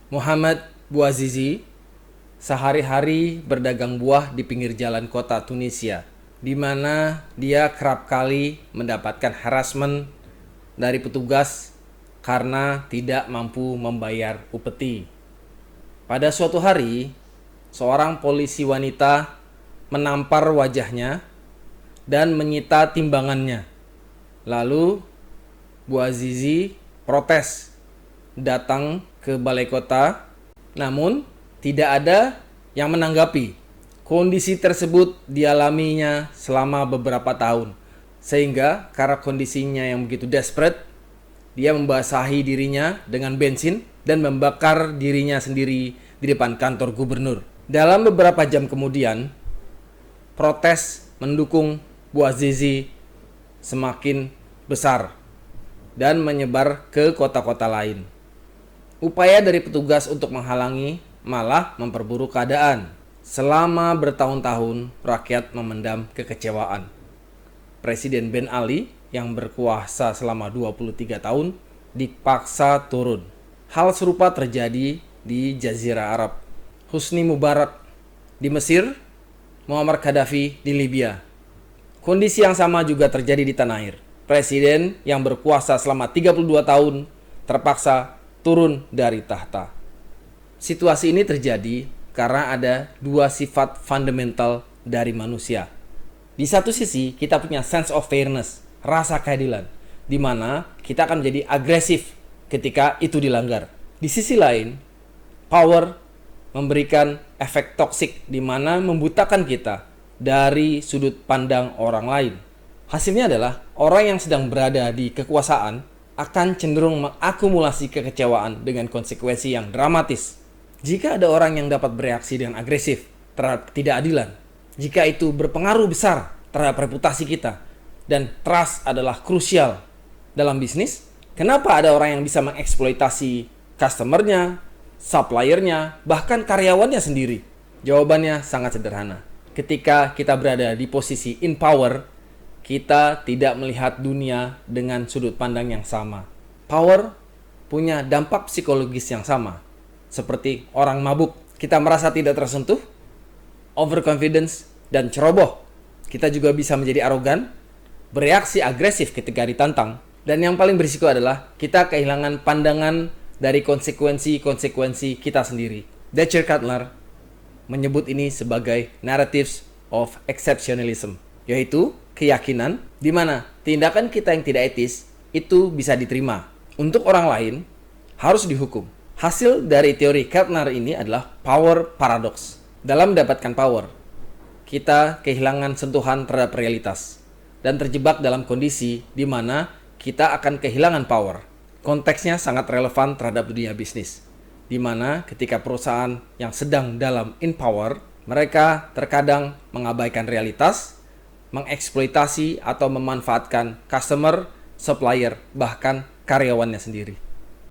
Muhammad Bouazizi sehari-hari berdagang buah di pinggir jalan kota Tunisia, di mana dia kerap kali mendapatkan harassment dari petugas karena tidak mampu membayar upeti. Pada suatu hari, seorang polisi wanita menampar wajahnya dan menyita timbangannya. Lalu Bouazizi protes datang ke balai kota, namun tidak ada yang menanggapi. Kondisi tersebut dialaminya selama beberapa tahun, sehingga karena kondisinya yang begitu desperate, dia membasahi dirinya dengan bensin dan membakar dirinya sendiri di depan kantor gubernur. Dalam beberapa jam kemudian, protes mendukung Bouazizi semakin besar dan menyebar ke kota-kota lain. Upaya dari petugas untuk menghalangi malah memperburuk keadaan. Selama bertahun-tahun, rakyat memendam kekecewaan. Presiden Ben Ali yang berkuasa selama 23 tahun dipaksa turun. Hal serupa terjadi di Jazirah Arab. Husni Mubarak di Mesir, Muammar Gaddafi di Libya. Kondisi yang sama juga terjadi di tanah air. Presiden yang berkuasa selama 32 tahun terpaksa turun dari tahta. Situasi ini terjadi karena ada dua sifat fundamental dari manusia. Di satu sisi, kita punya sense of fairness, rasa keadilan, di mana kita akan menjadi agresif ketika itu dilanggar. Di sisi lain, power memberikan efek toksik di mana membutakan kita dari sudut pandang orang lain. Hasilnya adalah orang yang sedang berada di kekuasaan akan cenderung mengakumulasi kekecewaan dengan konsekuensi yang dramatis. Jika ada orang yang dapat bereaksi dengan agresif terhadap ketidakadilan, jika itu berpengaruh besar terhadap reputasi kita, dan trust adalah krusial dalam bisnis, kenapa ada orang yang bisa mengeksploitasi customer-nya, supplier-nya, bahkan karyawannya sendiri? Jawabannya sangat sederhana. Ketika kita berada di posisi in power, kita tidak melihat dunia dengan sudut pandang yang sama. Power punya dampak psikologis yang sama. Seperti orang mabuk, kita merasa tidak tersentuh, overconfidence, dan ceroboh. Kita juga bisa menjadi arogan, bereaksi agresif ketika ditantang, dan yang paling berisiko adalah kita kehilangan pandangan dari konsekuensi-konsekuensi kita sendiri. Dacher Cutler menyebut ini sebagai narratives of exceptionalism, yaitu keyakinan di mana tindakan kita yang tidak etis itu bisa diterima. Untuk orang lain harus dihukum. Hasil dari teori Keltner ini adalah power paradox. Dalam mendapatkan power, kita kehilangan sentuhan terhadap realitas dan terjebak dalam kondisi di mana kita akan kehilangan power. Konteksnya sangat relevan terhadap dunia bisnis, di mana ketika perusahaan yang sedang dalam in power, mereka terkadang mengabaikan realitas, mengeksploitasi atau memanfaatkan customer, supplier, bahkan karyawannya sendiri.